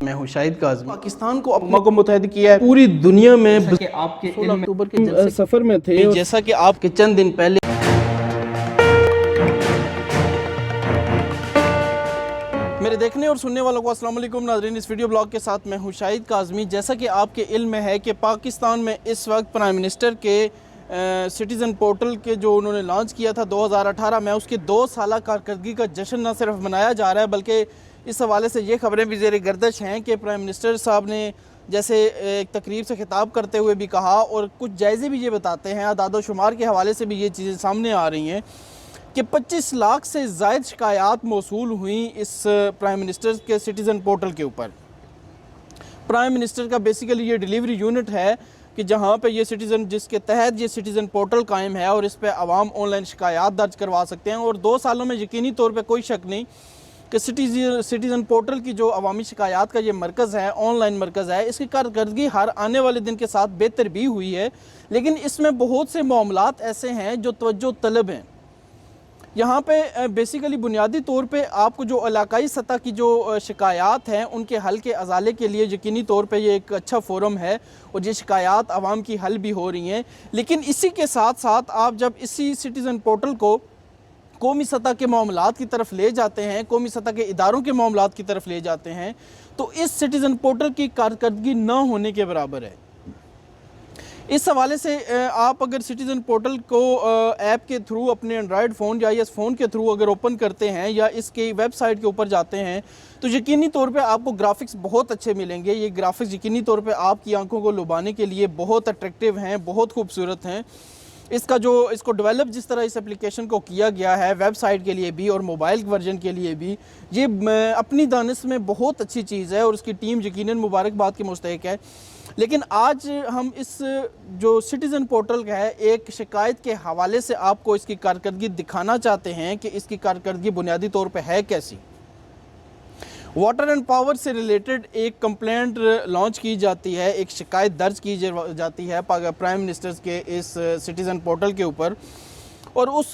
मैं हूँ शाहिद काज़मी। पाकिस्तान को अक़वा को मुत्तहद किया है पूरी दुनिया में। आपके 16 अक्टूबर के सफ़र में थे, जैसा कि आपके चंद दिन पहले मेरे देखने और सुनने वालों को अस्सलाम वालेकुम नाज़रीन। इस वीडियो ब्लॉग के साथ मैं हूँ शाहिद काज़मी। जैसा कि आपके इल्म में है कि पाकिस्तान में इस वक्त प्राइम मिनिस्टर के सिटीज़न पोर्टल के जो उन्होंने लॉन्च किया था 2018 में, उसके 2 साल कारकर्दगी का जश्न न सिर्फ मनाया जा रहा है बल्कि इस हवाले से ये खबरें भी ज़ेर गर्दिश हैं कि प्राइम मिनिस्टर साहब ने जैसे एक तकरीब से खिताब करते हुए भी कहा और कुछ जायज़े भी ये बताते हैं, आदाद शुमार के हवाले से भी ये चीज़ें सामने आ रही हैं कि 25 लाख से ज़ायद शिकायत मौसूल हुई इस प्राइम मिनिस्टर के सिटीज़न पोर्टल के ऊपर। प्राइम मिनिस्टर का बेसिकली ये डिलीवरी यूनिट है कि जहाँ पे ये सिटीज़न, जिसके तहत ये सिटीज़न पोर्टल कायम है और इस पर आवाम ऑनलाइन शिकायत दर्ज करवा सकते हैं। और 2 सालों में यकीनी तौर पे कोई शक नहीं कि सिटीज़न पोर्टल की जो अवामी शिकायत का ये मरकज़ है, ऑनलाइन मरकज़ है, इसकी कारकर्दगी हर आने वाले दिन के साथ बेहतर भी हुई है। लेकिन इसमें बहुत से मामलात ऐसे हैं जो तवज्जो तलब हैं। यहाँ पे बेसिकली बुनियादी तौर पे आपको जो इलाकाई सतह की जो शिकायत हैं उनके हल के अजाले के लिए यकीनी तौर पे ये एक अच्छा फ़ोरम है और ये शिकायत आवाम की हल भी हो रही हैं। लेकिन इसी के साथ साथ आप जब इसी सिटीज़न पोर्टल को कौमी सतह के मामलात की तरफ ले जाते हैं, कौमी सतह के इदारों के मामलात की तरफ ले जाते हैं, तो इस सिटीज़न पोर्टल की कारकर्दगी न होने के बराबर है। इस हवाले से आप अगर सिटीज़न पोर्टल को ऐप के थ्रू अपने एंड्रॉयड फ़ोन या इस फ़ोन के थ्रू अगर ओपन करते हैं या इसके वेबसाइट के ऊपर जाते हैं तो यकीनी तौर पे आपको ग्राफिक्स बहुत अच्छे मिलेंगे। ये ग्राफिक्स यकीनी तौर पे आपकी आंखों को लुभाने के लिए बहुत अट्रैक्टिव हैं, बहुत खूबसूरत हैं। इसको डेवलप जिस तरह इस एप्लीकेशन को किया गया है वेबसाइट के लिए भी और मोबाइल वर्जन के लिए भी, ये अपनी दानिश में बहुत अच्छी चीज़ है और उसकी टीम यकीनन मुबारकबाद के मुस्तहिक है। लेकिन आज हम इस जो सिटीज़न पोर्टल का है एक शिकायत के हवाले से आपको इसकी कारकर्दगी दिखाना चाहते हैं कि इसकी कारकर्दगी बुनियादी तौर पे है कैसी। वाटर एंड पावर से रिलेटेड एक कंप्लेंट लॉन्च की जाती है, एक शिकायत दर्ज की जाती है प्राइम मिनिस्टर्स के इस सिटीज़न पोर्टल के ऊपर और उस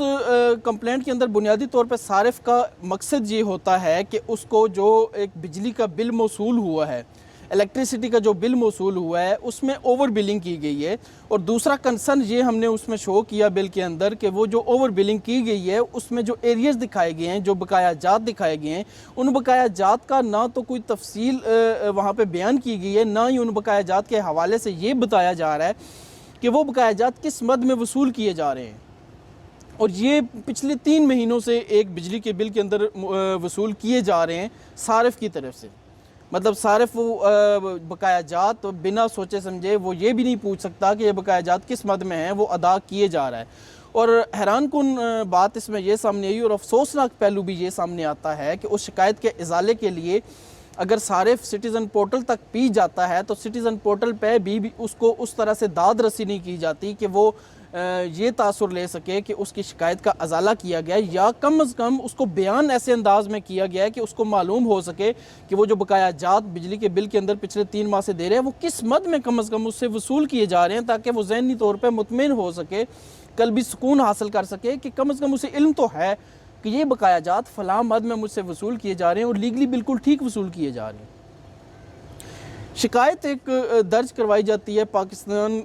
कंप्लेंट के अंदर बुनियादी तौर पे सारिफ का मकसद ये होता है कि उसको जो एक बिजली का बिल मौसूल हुआ है, इलेक्ट्रिसिटी का जो बिल मौसूल हुआ है, उसमें ओवर बिलिंग की गई है। और दूसरा कंसर्न ये हमने उसमें शो किया बिल के अंदर कि वो जो ओवर बिलिंग की गई है उसमें जो एरियाज़ दिखाए गए हैं, जो बकाया जात दिखाए गए हैं, उन बकाया जात का ना तो कोई तफसील वहाँ पे बयान की गई है, ना ही उन बकाया जात के हवाले से ये बताया जा रहा है कि वो बकाया जात किस मद में वसूल किए जा रहे हैं। और ये पिछले 3 महीनों से एक बिजली के बिल के अंदर वसूल किए जा रहे हैं सारिफ की तरफ से। मतलब सारिफ वो बकाया जात तो बिना सोचे समझे वो ये भी नहीं पूछ सकता कि ये बकाया जात किस मद में है, वो अदा किए जा रहा है। और हैरान कुन बात इसमें ये सामने आई और अफसोसनाक पहलू भी ये सामने आता है कि उस शिकायत के इजाले के लिए अगर सारिफ सिटीज़न पोर्टल तक पी जाता है तो सिटीज़न पोर्टल पे भी उसको उस तरह से दाद रसी नहीं की जाती कि वो ये तासुर ले सके कि उसकी शिकायत का अजाला किया गया या कम अज़ कम उसको बयान ऐसे अंदाज में किया गया है कि उसको मालूम हो सके कि वो जो बकाया जात बिजली के बिल के अंदर पिछले 3 माह से दे रहे हैं वो किस मद में कम अज़ कम उससे वसूल किए जा रहे हैं, ताकि वो ज़हनी तौर पर मुतमिन हो सके, कल भी सुकून हासिल कर सके कि कम अज़ कम उसे इल्म तो है कि ये बकाया जात फ़लाँ मद में मुझसे वसूल किए जा रहे हैं और लीगली बिल्कुल ठीक वसूल किए जा रहे हैं। शिकायत एक दर्ज करवाई जाती है पाकिस्तान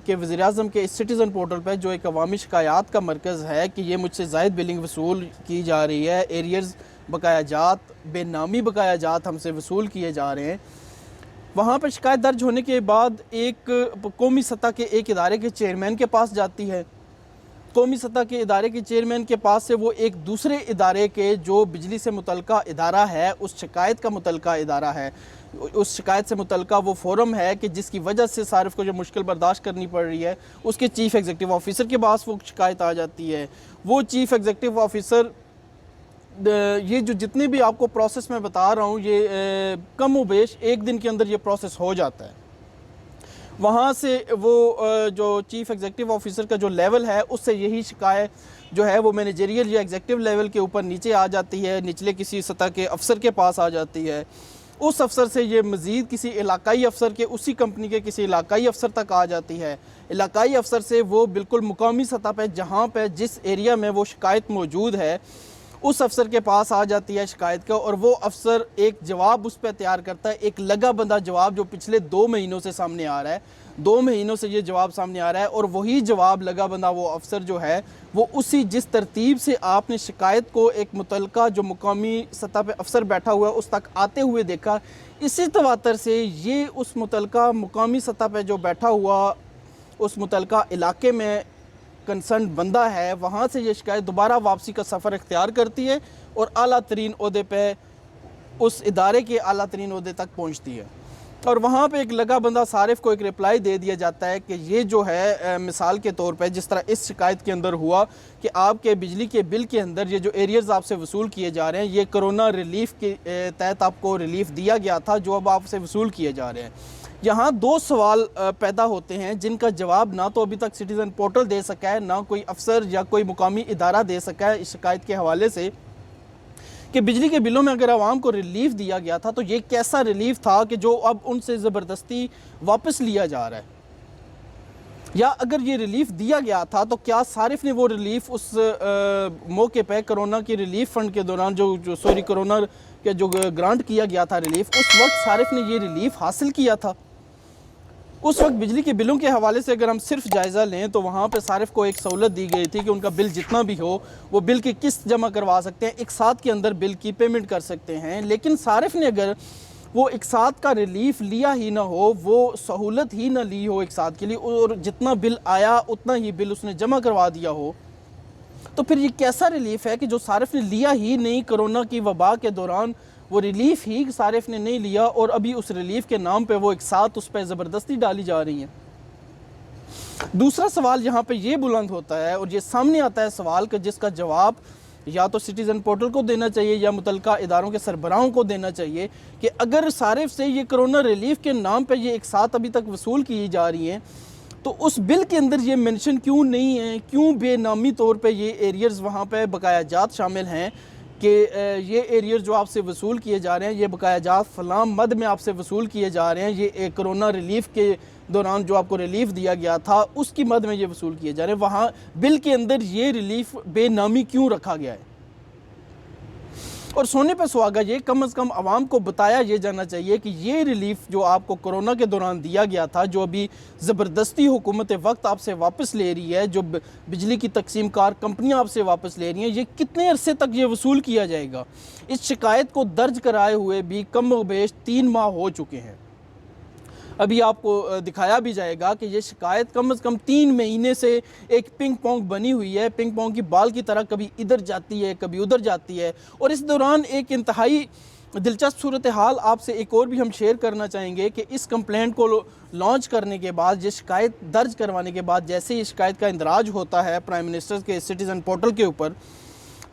के वज़ीर-ए-आज़म के इस सिटीज़न पोर्टल पर जो एक अवामी शिकायत का मरकज़ है कि ये मुझसे ज़ायद बिलिंग वसूल की जा रही है, एरियर्स बकाया जात, बेनामी बकाया जात हमसे वसूल किए जा रहे हैं। वहाँ पर शिकायत दर्ज होने के बाद एक कौमी सतह के एक इदारे के चेयरमैन के पास जाती है। कौमी सतह के इदारे के चेयरमैन के पास से वो एक दूसरे इदारे के जो बिजली से मुतल्लिका इदारा है, उस शिकायत का मुतल्लिका इदारा है, उस शिकायत से मुतल्लिका वो फोरम है कि जिसकी वजह से सारिफ को जो मुश्किल बर्दाश्त करनी पड़ रही है, उसके चीफ़ एग्जीक्यूटिव ऑफिसर के पास वो शिकायत आ जाती है। वो चीफ़ एग्जीक्यूटिव ऑफिसर ये जो जितने भी आपको प्रोसेस मैं बता रहा हूँ ये कम उबेश 1 दिन के अंदर ये प्रोसेस हो जाता है। वहाँ से वो जो चीफ़ एग्जीक्यूटिव ऑफिसर का जो लेवल है उससे यही शिकायत जो है वो मैनेजरियल या एग्जीक्यूटिव लेवल के ऊपर नीचे आ जाती है, निचले किसी सतह के अफसर के पास आ जाती है। उस अफसर से ये मज़ीद किसी इलाकाई अफसर के, उसी कंपनी के किसी इलाकाई अफसर तक आ जाती है। इलाकाई अफसर से वो बिल्कुल मुकामी सतह पे जहाँ पे जिस एरिया में वो शिकायत मौजूद है उस अफसर के पास आ जाती है शिकायत का, और वो अफसर एक जवाब उस पर तैयार करता है, एक लगा बंदा जवाब जो पिछले 2 महीनों से सामने आ रहा है। 2 महीनों से ये जवाब सामने आ रहा है, और वही जवाब लगा बंदा वो अफसर जो है वो उसी जिस तरतीब से आपने शिकायत को एक मुतलका जो मुकामी सतह पे अफसर बैठा हुआ है उस तक आते हुए देखा, इसी तवातर से ये उस मुतलका मुकामी सतह पे जो बैठा हुआ उस मुतलका इलाके में कंसर्न बंदा है, वहाँ से ये शिकायत दोबारा वापसी का सफ़र इख्तियार करती है और आला तरीन ओहदे पे उस इदारे के आला तरीन ओहदे तक पहुँचती है। और वहाँ पे एक लगा बंदा सारिफ को एक रिप्लाई दे दिया जाता है कि ये जो है मिसाल के तौर पे जिस तरह इस शिकायत के अंदर हुआ कि आपके बिजली के बिल के अंदर ये जो एरियर्स आपसे वसूल किए जा रहे हैं ये कोरोना रिलीफ के तहत आपको रिलीफ दिया गया था जो अब आपसे वसूल किए जा रहे हैं। यहाँ 2 सवाल पैदा होते हैं जिनका जवाब ना तो अभी तक सिटीज़न पोर्टल दे सका है, ना कोई अफसर या कोई मुकामी इदारा दे सका है इस शिकायत के हवाले से कि बिजली के बिलों में अगर आवाम को रिलीफ दिया गया था तो ये कैसा रिलीफ था कि जो अब उनसे ज़बरदस्ती वापस लिया जा रहा है, या अगर ये रिलीफ दिया गया था तो क्या सारिफ ने वो रिलीफ उस मौके पे कोरोना की रिलीफ फ़ंड के दौरान जो कोरोना के जो ग्रांट किया गया था रिलीफ, उस वक्त सारिफ ने ये रिलीफ हासिल किया था। उस वक्त बिजली के बिलों के हवाले से अगर हम सिर्फ जायज़ा लें तो वहाँ पे सारिफ को एक सहूलत दी गई थी कि उनका बिल जितना भी हो वो बिल की किस्त जमा करवा सकते हैं, एक साथ के अंदर बिल की पेमेंट कर सकते हैं। लेकिन सारिफ ने अगर वो एक साथ का रिलीफ लिया ही ना हो, वो सहूलत ही ना ली हो एक साथ के लिए, और जितना बिल आया उतना ही बिल उसने जमा करवा दिया हो, तो फिर ये कैसा रिलीफ है कि जो सारिफ ने लिया ही नहीं कोरोना की वबा के दौरान, वो रिलीफ ही सारिफ ने नहीं लिया और अभी उस रिलीफ के नाम पे वो एक साथ उस पर ज़बरदस्ती डाली जा रही है। दूसरा सवाल यहाँ पे ये बुलंद होता है और ये सामने आता है सवाल का जिसका जवाब या तो सिटीज़न पोर्टल को देना चाहिए या मुतलका इदारों के सरबराहों को देना चाहिए कि अगर सारिफ से ये कोरोना रिलीफ के नाम पे ये एक साथ अभी तक वसूल की जा रही हैं तो उस बिल के अंदर ये मेंशन क्यों नहीं है, क्यों बेनामी तौर पे ये एरियर्स वहाँ पे बकाया जात शामिल हैं कि ये एरियर जो आपसे वसूल किए जा रहे हैं ये बकाया जात फ़लाँ मद में आपसे वसूल किए जा रहे हैं, ये कोरोना रिलीफ के दौरान जो आपको रिलीफ दिया गया था उसकी मद में ये वसूल किए जा रहे हैं, वहाँ बिल के अंदर ये रिलीफ बेनामी क्यों रखा गया है। और सोने पे सुहागा ये कम से कम आवाम को बताया ये जाना चाहिए कि ये रिलीफ जो आपको कोरोना के दौरान दिया गया था, जो अभी ज़बरदस्ती हुकूमत वक्त आपसे वापस ले रही है, जो बिजली की तकसीम कार कंपनियाँ आपसे वापस ले रही हैं, ये कितने अरसे तक ये वसूल किया जाएगा। इस शिकायत को दर्ज कराए हुए भी कम बेश 3 माह हो चुके हैं। अभी आपको दिखाया भी जाएगा कि ये शिकायत कम से कम 3 महीने से एक पिंग पोंग बनी हुई है, पिंग पोंग की बाल की तरह कभी इधर जाती है कभी उधर जाती है। और इस दौरान एक इंतहाई दिलचस्प सूरत हाल आपसे एक और भी हम शेयर करना चाहेंगे कि इस कंप्लेंट को लॉन्च करने के बाद, ये शिकायत दर्ज करवाने के बाद जैसे ही शिकायत का इंदराज होता है प्राइम मिनिस्टर के सिटीज़न पोर्टल के ऊपर,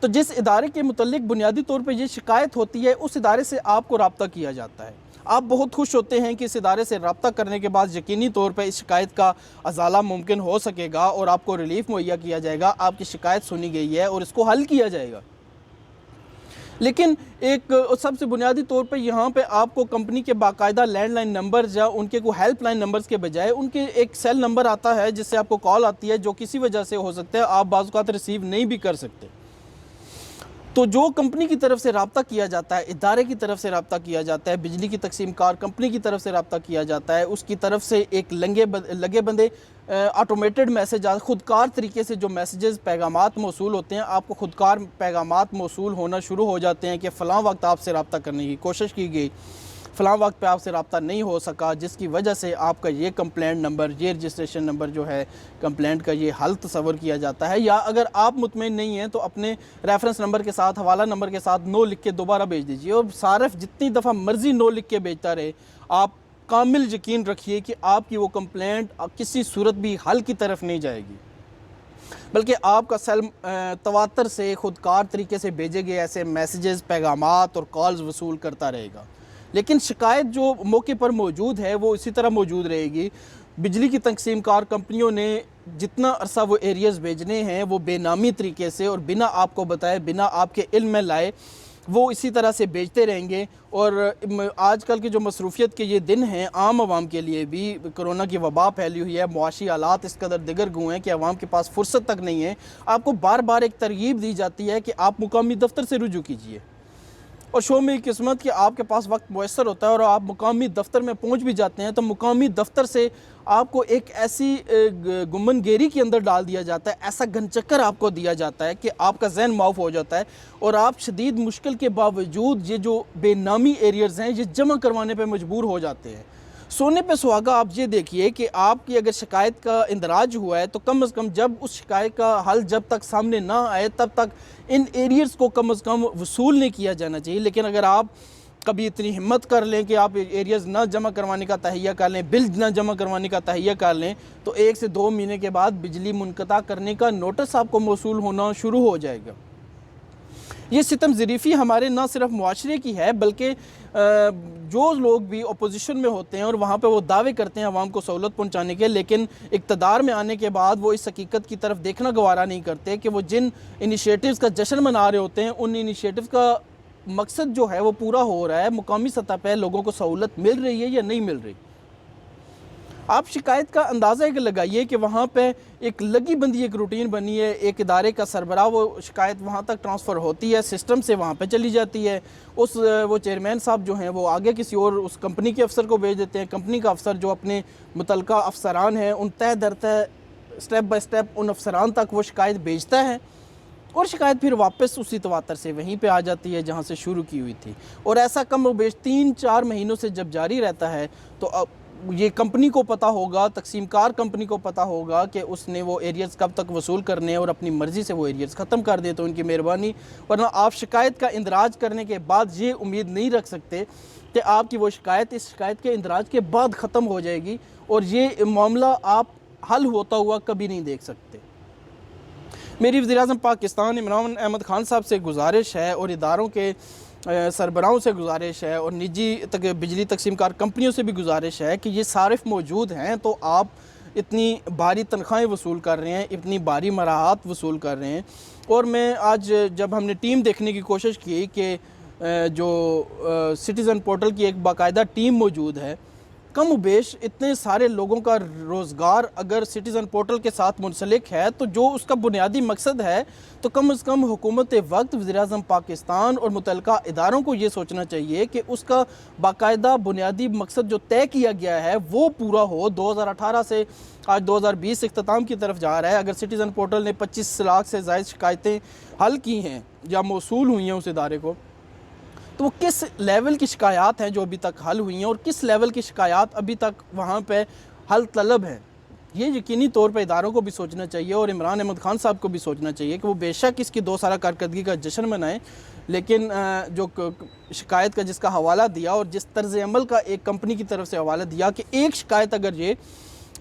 तो जिस इदारे के मुतल्लिक बुनियादी तौर पर यह शिकायत होती है उस इदारे से आपको रब्ता किया जाता है। आप बहुत खुश होते हैं कि इस इदारे से रब्ता करने के बाद यकीनी तौर पर इस शिकायत का अजाला मुमकिन हो सकेगा और आपको रिलीफ मुहैया किया जाएगा, आपकी शिकायत सुनी गई है और इसको हल किया जाएगा। लेकिन एक सबसे बुनियादी तौर पे यहाँ पे आपको कंपनी के बाकायदा लैंडलाइन नंबर्स या उनके को हेल्पलाइन नंबर्स के बजाय उनके एक सेल नंबर आता है जिससे आपको कॉल आती है, जो किसी वजह से हो सकता है आप बाज़ औक़ात रिसीव नहीं भी कर सकते। तो जो कंपनी की तरफ से रब्ता किया जाता है, इदारे की तरफ से रब्ता किया जाता है, बिजली की तकसीम कार कंपनी की तरफ से रब्ता किया जाता है, उसकी तरफ से एक लगे बंदे ऑटोमेटेड मैसेज, ख़ुदकार तरीके से जो मैसेजेस पैगामात मौसूल होते हैं, आपको ख़ुदकार पैगामात मौसूल होना शुरू हो जाते हैं कि फ़लाँ वक्त आपसे रब्ता करने की कोशिश की गई, फ़लाँ वक्त पे आपसे रब्ता नहीं हो सका, जिसकी वजह से आपका ये कंप्लेंट नंबर, ये रजिस्ट्रेशन नंबर जो है कंप्लेंट का, ये हल तस्वर किया जाता है। या अगर आप मुतमईन नहीं हैं तो अपने रेफरेंस नंबर के साथ, हवाला नंबर के साथ नो लिख के दोबारा भेज दीजिए। और सारिफ जितनी दफ़ा मर्ज़ी नो लिख के भेजता रहे, आप कामिल यकीन रखिए कि आपकी वो कंप्लेंट किसी सूरत भी हल की तरफ नहीं जाएगी, बल्कि आपका सेल तवातर से ख़ुदकार तरीके से भेजे गए ऐसे मैसेजेस, पैगामात और कॉल्स वसूल करता रहेगा। लेकिन शिकायत जो मौके पर मौजूद है वो इसी तरह मौजूद रहेगी। बिजली की तकसीम कार कंपनियों ने जितना अरसा वो एरियाज़ भेजने हैं वो बेनामी तरीके से और बिना आपको बताए, बिना आपके इल्म में लाए वो इसी तरह से बेचते रहेंगे। और आजकल के जो मसरूफियत के ये दिन हैं आम आवाम के लिए भी, कोरोना की वबा फैली हुई है, मुआशी हालात इस कदर दिगर हुए हैं कि आवाम के पास फुर्सत तक नहीं है। आपको बार बार एक तरगीब दी जाती है कि आप मुकामी दफ्तर से रुजू कीजिए, और शो में किस्मत कि आपके पास वक्त मुयसर होता है और आप मुकामी दफ्तर में पहुंच भी जाते हैं, तो मुकामी दफ्तर से आपको एक ऐसी गुम्मनगेरी के अंदर डाल दिया जाता है, ऐसा घनचक्कर आपको दिया जाता है कि आपका जहन माफ हो जाता है और आप शदीद मुश्किल के बावजूद ये जो बेनामी एरियर्स हैं ये जमा करवाने पर मजबूर हो जाते हैं। सोने पे सुहागा, आप ये देखिए कि आपकी अगर शिकायत का इंदराज हुआ है तो कम से कम जब उस शिकायत का हल जब तक सामने ना आए तब तक इन एरियर्स को कम से कम वसूल नहीं किया जाना चाहिए। लेकिन अगर आप कभी इतनी हिम्मत कर लें कि आप एरियर्स ना जमा करवाने का तहैया कर लें, बिल ना जमा करवाने का तहैया कर लें, तो 1 से 2 महीने के बाद बिजली मुनक़ता करने का नोटिस आपको मौसूल होना शुरू हो जाएगा। ये सितम ज़रीफ़ी हमारे ना सिर्फ मुआशरे की है, बल्कि जो लोग भी अपोजिशन में होते हैं और वहाँ पे वो दावे करते हैं आवाम को सहूलत पहुँचाने के, लेकिन इक़्तिदार में आने के बाद वो इस हकीकत की तरफ देखना गवारा नहीं करते कि वो जिन इनिशिएटिव्स का जश्न मना रहे होते हैं उन इनिशिएटिव्स का मकसद जो है वो पूरा हो रहा है, मुकामी सतह पर लोगों को सहूलत मिल रही है या नहीं मिल रही। आप शिकायत का अंदाज़ा एक लगाइए कि वहाँ पे एक लगी बंदी एक रूटीन बनी है, एक इदारे का सरबराह वो शिकायत वहाँ तक ट्रांसफ़र होती है, सिस्टम से वहाँ पे चली जाती है, वो चेयरमैन साहब जो हैं वो आगे किसी और उस कंपनी के अफसर को भेज देते हैं, कंपनी का अफसर जो अपने मुतलका अफसरान हैं उन तय दर तय स्टेप बाय स्टेप उन अफसरान तक वो शिकायत भेजता है और शिकायत फिर वापस उसी तवातर से वहीं पे आ जाती है जहाँ से शुरू की हुई थी। और ऐसा कम व बेश 3-4 महीनों से जब जारी रहता है तो अब ये कंपनी को पता होगा, तकसीमकार कंपनी को पता होगा कि उसने वो एरियर्स कब तक वसूल करने हैं और अपनी मर्ज़ी से वो एरियर्स ख़त्म कर दे तो उनकी मेहरबानी। वरना आप शिकायत का इंदराज करने के बाद ये उम्मीद नहीं रख सकते कि आपकी वो शिकायत इस शिकायत के इंदराज के बाद ख़त्म हो जाएगी और ये मामला आप हल होता हुआ कभी नहीं देख सकते। मेरी वज़ीर-ए-आज़म पाकिस्तान इमरान अहमद ख़ान साहब से गुजारिश है और इदारों के सरबराहों से गुजारिश है और निजी बिजली तकसीमकार कंपनियों से भी गुजारिश है कि ये सारिफ मौजूद हैं तो आप इतनी भारी तनख्वाहें वसूल कर रहे हैं, इतनी भारी मराहत वसूल कर रहे हैं। और मैं आज जब हमने टीम देखने की कोशिश की कि जो सिटीज़न पोर्टल की एक बाकायदा टीम मौजूद है, कम बेश इतने सारे लोगों का रोज़गार अगर सिटीज़न पोर्टल के साथ मुंसलिक है तो जो उसका बुनियादी मकसद है तो कम से कम हुकूमत वक्त वज़ीर-ए-आज़म पाकिस्तान और मुतल्लिका इदारों को ये सोचना चाहिए कि उसका बाकायदा बुनियादी मकसद जो तय किया गया है वो पूरा हो। 2018 से आज 2020 इख्तिताम की तरफ जा रहा है। अगर सिटीज़न पोर्टल ने 25 लाख से ज़ायद शिकायतें हल की हैं या मौसूल हुई हैं उस इदारे को, तो वो किस लेवल की शिकायत हैं जो अभी तक हल हुई हैं और किस लेवल की शिकायत अभी तक वहाँ पे हल तलब है, ये यकीनी तौर पे इदारों को भी सोचना चाहिए और इमरान अहमद ख़ान साहब को भी सोचना चाहिए कि वो बेशक इसकी 2 साल कारकर्दगी का जश्न मनाएं, लेकिन जो शिकायत का जिसका हवाला दिया और जिस तर्ज़ अमल का एक कंपनी की तरफ से हवाला दिया कि एक शिकायत अगर ये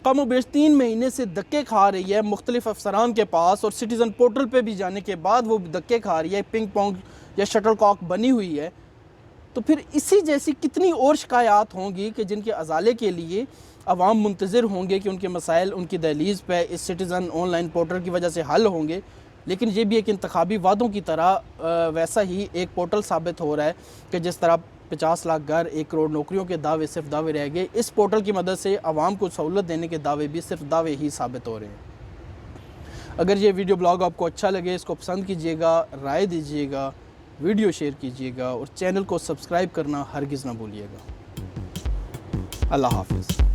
कम व बेश 3 महीने से धक्के खा रही है मुख्तलिफ अफसरान के पास और सिटीज़न पोर्टल पर भी जाने के बाद वो धक्के खा रही है, पिंग पोंग या शटल कॉक बनी हुई है, तो फिर इसी जैसी कितनी और शिकायत होंगी कि जिनके अजाले के लिए अवाम मुंतज़िर होंगे कि उनके मसाइल उनकी दहलीज़ पे इस सिटीज़न ऑनलाइन पोर्टल की वजह से हल होंगे। लेकिन ये भी एक इंतखाबी वादों की तरह वैसा ही एक पोर्टल साबित हो रहा है कि जिस तरह 50 लाख घर, 1 करोड़ नौकरियों के दावे सिर्फ दावे रह गए, इस पोर्टल की मदद से आवाम को सहूलत देने के दावे भी सिर्फ दावे ही साबित हो रहे हैं। अगर ये वीडियो ब्लॉग आपको अच्छा लगे इसको पसंद कीजिएगा, राय दीजिएगा, वीडियो शेयर कीजिएगा और चैनल को सब्सक्राइब करना हरगिज़ ना भूलिएगा। अल्लाह हाफ़िज़।